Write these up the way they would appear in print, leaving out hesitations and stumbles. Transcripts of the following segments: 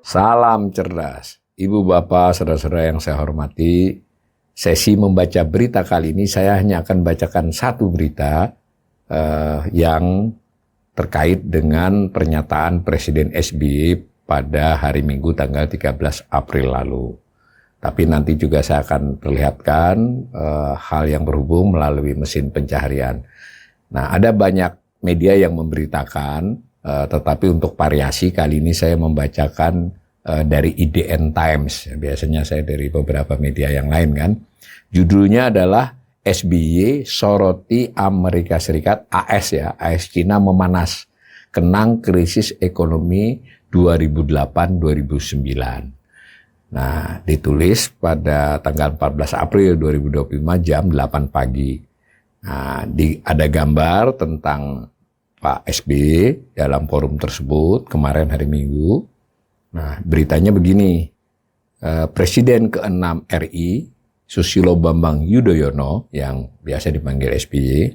Salam cerdas, Ibu Bapak, saudara-saudara yang saya hormati. Sesi membaca berita kali ini saya hanya akan bacakan satu berita yang terkait dengan pernyataan Presiden SBY pada hari Minggu tanggal 13 April lalu. Tapi nanti juga saya akan perlihatkan hal yang berhubung melalui mesin pencaharian. Nah, ada banyak media yang memberitakan, tetapi untuk variasi kali ini saya membacakan dari IDN Times. Biasanya saya dari beberapa media yang lain kan. Judulnya adalah SBY soroti Amerika Serikat, AS Cina memanas, kenang krisis ekonomi 2008-2009. Nah, ditulis pada tanggal 14 April 2025 jam 8 pagi. Nah, ada gambar tentang Pak SBY dalam forum tersebut kemarin hari Minggu. Nah, beritanya begini, Presiden ke-6 RI, Susilo Bambang Yudhoyono, yang biasa dipanggil SBY,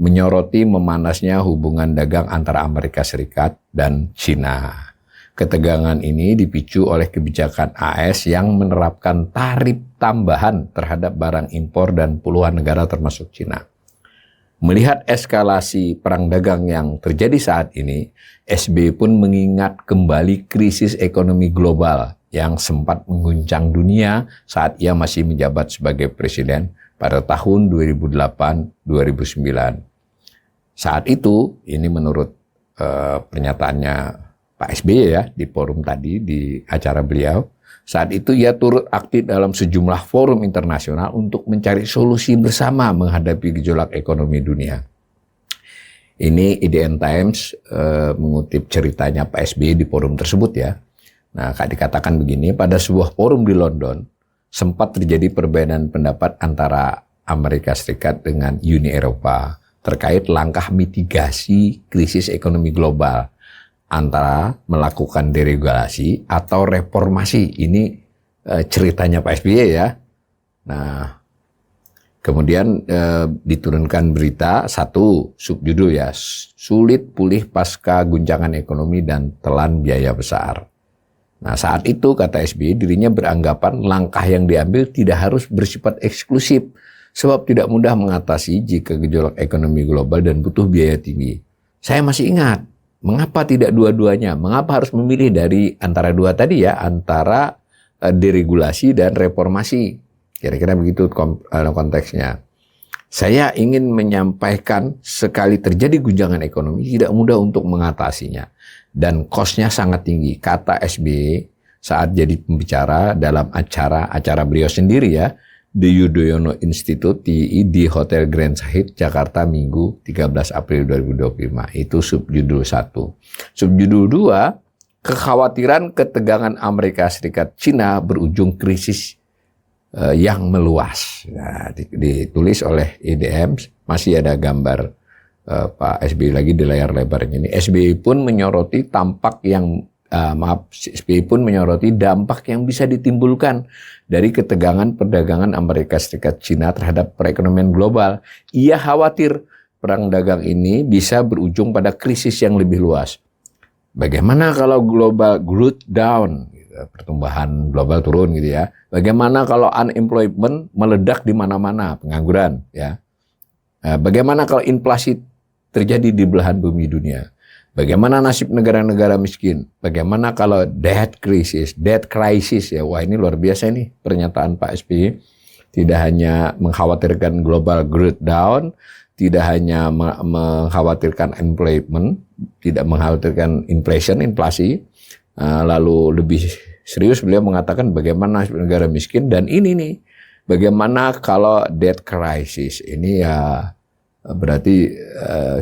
menyoroti memanasnya hubungan dagang antara Amerika Serikat dan China. Ketegangan ini dipicu oleh kebijakan AS yang menerapkan tarif tambahan terhadap barang impor dan puluhan negara termasuk China. Melihat eskalasi perang dagang yang terjadi saat ini, SBY pun mengingat kembali krisis ekonomi global yang sempat mengguncang dunia saat ia masih menjabat sebagai presiden pada tahun 2008-2009. Saat itu, ini menurut pernyataannya Pak SBY ya di forum tadi, di acara beliau, saat itu ia turut aktif dalam sejumlah forum internasional untuk mencari solusi bersama menghadapi gejolak ekonomi dunia. Ini IDN Times mengutip ceritanya Pak SBY di forum tersebut ya. Nah, dikatakan begini, pada sebuah forum di London sempat terjadi perbedaan pendapat antara Amerika Serikat dengan Uni Eropa terkait langkah mitigasi krisis ekonomi global antara melakukan deregulasi atau reformasi. Ini ceritanya Pak SBY ya. Nah, kemudian diturunkan berita satu subjudul ya, sulit pulih pasca guncangan ekonomi dan telan biaya besar. Nah, saat itu kata SBY dirinya beranggapan langkah yang diambil tidak harus bersifat eksklusif sebab tidak mudah mengatasi jika gejolak ekonomi global dan butuh biaya tinggi. Saya masih ingat, mengapa tidak dua-duanya? Mengapa harus memilih dari antara dua tadi ya, antara deregulasi dan reformasi? Kira-kira begitu konteksnya. Saya ingin menyampaikan sekali terjadi guncangan ekonomi tidak mudah untuk mengatasinya dan kosnya sangat tinggi, kata SBY saat jadi pembicara dalam acara beliau sendiri ya, The Yudhoyono Institute di Hotel Grand Sahid, Jakarta, Minggu 13 April 2025. Itu subjudul 1. Subjudul 2, kekhawatiran ketegangan Amerika Serikat Cina berujung krisis yang meluas. Nah, ditulis oleh IDM, masih ada gambar Pak SBY lagi di layar lebarnya ini. SBY pun menyoroti SBY pun menyoroti dampak yang bisa ditimbulkan dari ketegangan perdagangan Amerika Serikat Cina terhadap perekonomian global. Ia khawatir perang dagang ini bisa berujung pada krisis yang lebih luas. Bagaimana kalau global growth down, pertumbuhan global turun gitu ya. Bagaimana kalau unemployment meledak di mana-mana, pengangguran ya. Bagaimana kalau inflasi terjadi di belahan bumi dunia? Bagaimana nasib negara-negara miskin? Bagaimana kalau debt crisis ya? Wah, ini luar biasa nih pernyataan Pak SBY. Tidak hanya mengkhawatirkan global growth down, tidak hanya mengkhawatirkan employment, tidak mengkhawatirkan inflasi, lalu lebih serius beliau mengatakan bagaimana nasib negara miskin, dan ini nih, bagaimana kalau debt crisis? Ini ya berarti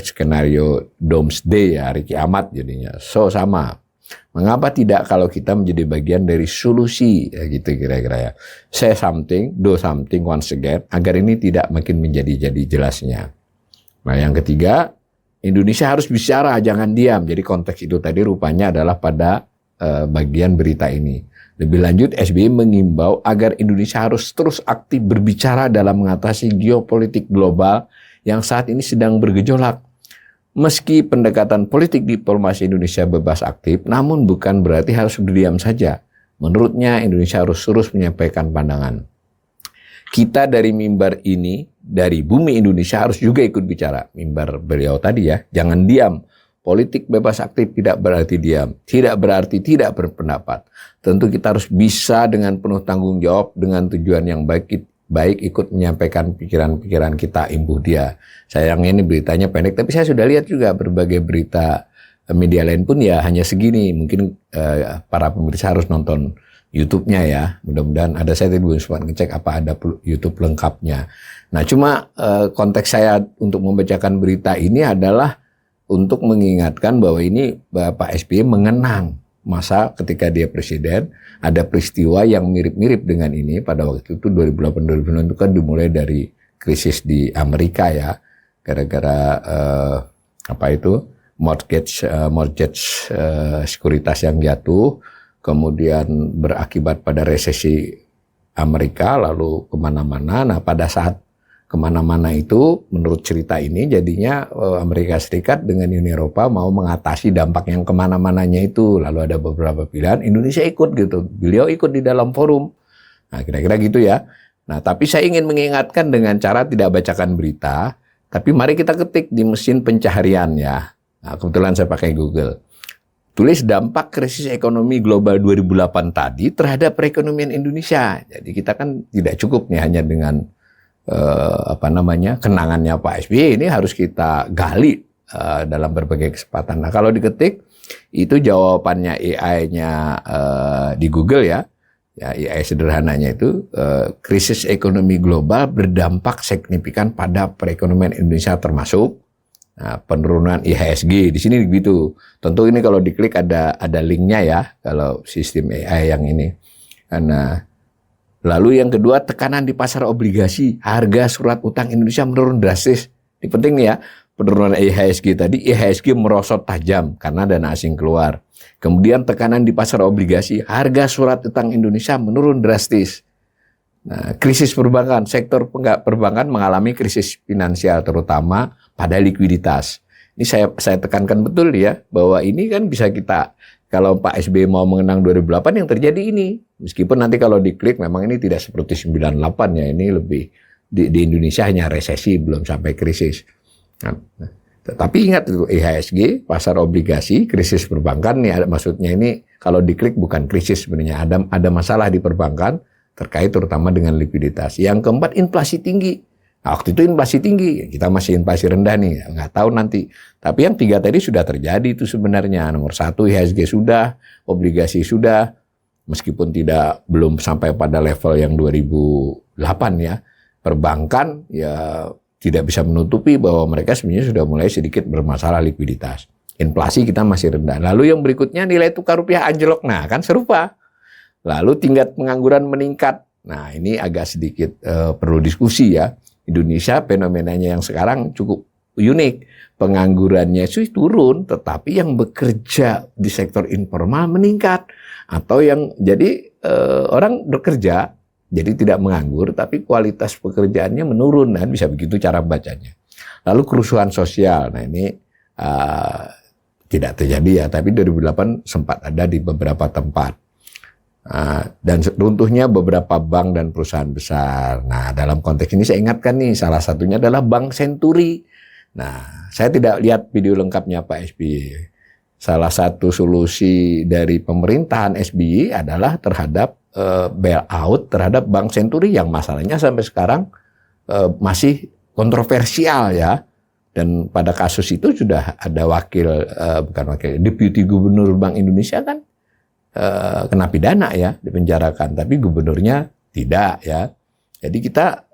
skenario doomsday ya, hari kiamat jadinya. So sama. Mengapa tidak kalau kita menjadi bagian dari solusi ya, gitu kira-kira ya. Say something, do something once again agar ini tidak makin menjadi jelasnya. Nah, yang ketiga, Indonesia harus bicara, jangan diam. Jadi konteks itu tadi rupanya adalah pada bagian berita ini. Lebih lanjut, SBY mengimbau agar Indonesia harus terus aktif berbicara dalam mengatasi geopolitik global yang saat ini sedang bergejolak. Meski pendekatan politik diplomasi Indonesia bebas aktif, namun bukan berarti harus berdiam saja. Menurutnya Indonesia harus terus menyampaikan pandangan. Kita dari mimbar ini, dari bumi Indonesia harus juga ikut bicara. Mimbar beliau tadi ya, jangan diam. Politik bebas aktif tidak berarti diam, tidak berarti tidak berpendapat. Tentu kita harus bisa dengan penuh tanggung jawab, dengan tujuan yang baik ikut menyampaikan pikiran-pikiran kita, imbuh dia. Sayangnya ini beritanya pendek, tapi saya sudah lihat juga berbagai berita media lain pun ya hanya segini. Mungkin para pemirsa harus nonton YouTube-nya ya. Mudah-mudahan ada, saya tadi belum sempat ngecek apa ada YouTube lengkapnya. Nah, cuma konteks saya untuk membacakan berita ini adalah untuk mengingatkan bahwa ini Pak SBY mengenang masa ketika dia presiden, ada peristiwa yang mirip-mirip dengan ini pada waktu itu 2008-2009 itu kan dimulai dari krisis di Amerika ya, gara-gara mortgage sekuritas yang jatuh, kemudian berakibat pada resesi Amerika lalu kemana-mana. Nah pada saat kemana-mana itu menurut cerita ini jadinya Amerika Serikat dengan Uni Eropa mau mengatasi dampak yang kemana-mananya itu, lalu ada beberapa pilihan, Indonesia ikut gitu, beliau ikut di dalam forum. Nah kira-kira gitu ya. Nah tapi saya ingin mengingatkan dengan cara tidak bacakan berita, tapi mari kita ketik di mesin pencaharian ya. Nah kebetulan saya pakai Google. Tulis dampak krisis ekonomi global 2008 tadi terhadap perekonomian Indonesia. Jadi kita kan tidak cukup nih hanya dengan kenangannya Pak SBY, ini harus kita gali dalam berbagai kesempatan. Nah kalau diketik itu jawabannya AI-nya di Google ya AI sederhananya itu krisis ekonomi global berdampak signifikan pada perekonomian Indonesia termasuk penurunan IHSG. Di sini begitu. Tentu ini kalau diklik ada linknya ya kalau sistem AI yang ini. Nah lalu yang kedua, tekanan di pasar obligasi, harga surat utang Indonesia menurun drastis. Ini penting nih ya, penurunan IHSG tadi, IHSG merosot tajam karena dana asing keluar. Kemudian tekanan di pasar obligasi, harga surat utang Indonesia menurun drastis. Nah, krisis perbankan, sektor perbankan mengalami krisis finansial terutama pada likuiditas. Ini saya tekankan betul ya, bahwa ini kan bisa kita, kalau Pak SBY mau mengenang 2008 yang terjadi ini. Meskipun nanti kalau diklik memang ini tidak seperti 98 ya, ini lebih di Indonesia hanya resesi belum sampai krisis. Nah, tapi ingat itu IHSG, pasar obligasi, krisis perbankan nih maksudnya ini kalau diklik bukan krisis sebenarnya, ada masalah di perbankan terkait terutama dengan likuiditas. Yang keempat inflasi tinggi. Nah, waktu itu inflasi tinggi, kita masih inflasi rendah nih, nggak tahu nanti. Tapi yang tiga tadi sudah terjadi itu sebenarnya. Nomor satu IHSG sudah, obligasi sudah, meskipun belum sampai pada level yang 2008 ya. Perbankan ya tidak bisa menutupi bahwa mereka sebenarnya sudah mulai sedikit bermasalah likuiditas. Inflasi kita masih rendah. Lalu yang berikutnya nilai tukar rupiah anjlok. Nah kan serupa. Lalu tingkat pengangguran meningkat. Nah ini agak sedikit perlu diskusi ya. Indonesia fenomenanya yang sekarang cukup unik. Penganggurannya sih turun, tetapi yang bekerja di sektor informal meningkat. Atau yang jadi orang bekerja, jadi tidak menganggur, tapi kualitas pekerjaannya menurun. Nah, bisa begitu cara bacanya. Lalu kerusuhan sosial, nah ini tidak terjadi ya, tapi 2008 sempat ada di beberapa tempat. Dan runtuhnya beberapa bank dan perusahaan besar. Nah, dalam konteks ini saya ingatkan nih, salah satunya adalah Bank Senturi. Nah, saya tidak lihat video lengkapnya Pak SBY. Salah satu solusi dari pemerintahan SBY adalah terhadap bailout terhadap Bank Senturi yang masalahnya sampai sekarang masih kontroversial ya. Dan pada kasus itu sudah ada Deputi Gubernur Bank Indonesia kan kena pidana ya, dipenjarakan, tapi gubernurnya tidak ya. Jadi kita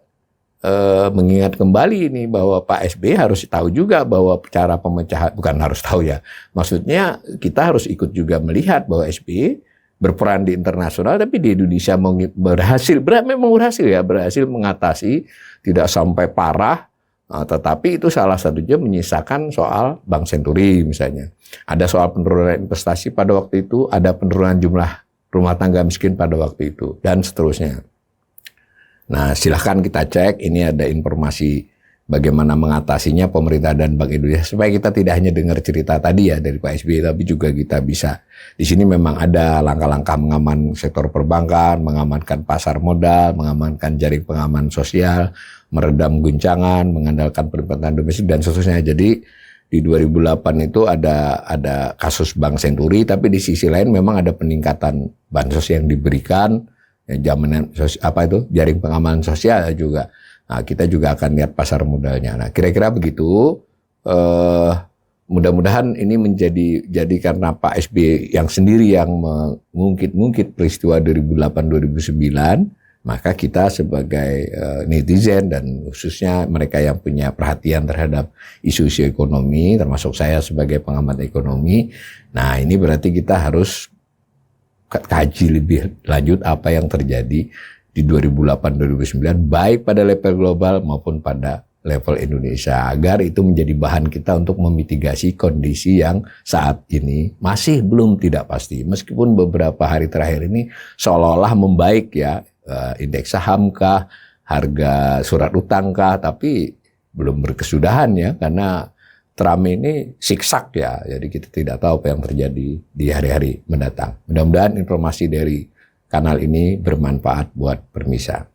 mengingat kembali ini bahwa Pak SBY harus tahu juga bahwa cara pemecahan, bukan harus tahu ya, maksudnya kita harus ikut juga melihat bahwa SBY berperan di internasional, tapi di Indonesia memang berhasil mengatasi, tidak sampai parah, tetapi itu salah satunya menyisakan soal Bank Senturi misalnya. Ada soal penurunan investasi pada waktu itu, ada penurunan jumlah rumah tangga miskin pada waktu itu, dan seterusnya. Nah, silahkan kita cek, ini ada informasi bagaimana mengatasinya pemerintah dan Bank Indonesia supaya kita tidak hanya dengar cerita tadi ya dari Pak SBY, tapi juga kita bisa di sini memang ada langkah-langkah mengaman sektor perbankan, mengamankan pasar modal, mengamankan jaring pengaman sosial, meredam guncangan, mengandalkan perbankan domestik dan seterusnya. Jadi di 2008 itu ada kasus Bank Senturi, tapi di sisi lain memang ada peningkatan bansos yang diberikan, jaminan jaring pengaman sosial juga. Nah, kita juga akan lihat pasar modalnya. Nah, kira-kira begitu. Mudah-mudahan ini jadi karena Pak SBY yang sendiri yang mengungkit peristiwa 2008-2009. Maka kita sebagai netizen dan khususnya mereka yang punya perhatian terhadap isu-isu ekonomi, termasuk saya sebagai pengamat ekonomi, nah ini berarti kita harus kaji lebih lanjut apa yang terjadi di 2008-2009, baik pada level global maupun pada level Indonesia, agar itu menjadi bahan kita untuk memitigasi kondisi yang saat ini masih belum tidak pasti. Meskipun beberapa hari terakhir ini seolah-olah membaik ya, indeks saham kah, harga surat utang kah, tapi belum berkesudahan ya, karena Trump ini siksak ya, jadi kita tidak tahu apa yang terjadi di hari-hari mendatang. Mudah-mudahan informasi dari kanal ini bermanfaat buat pemirsa.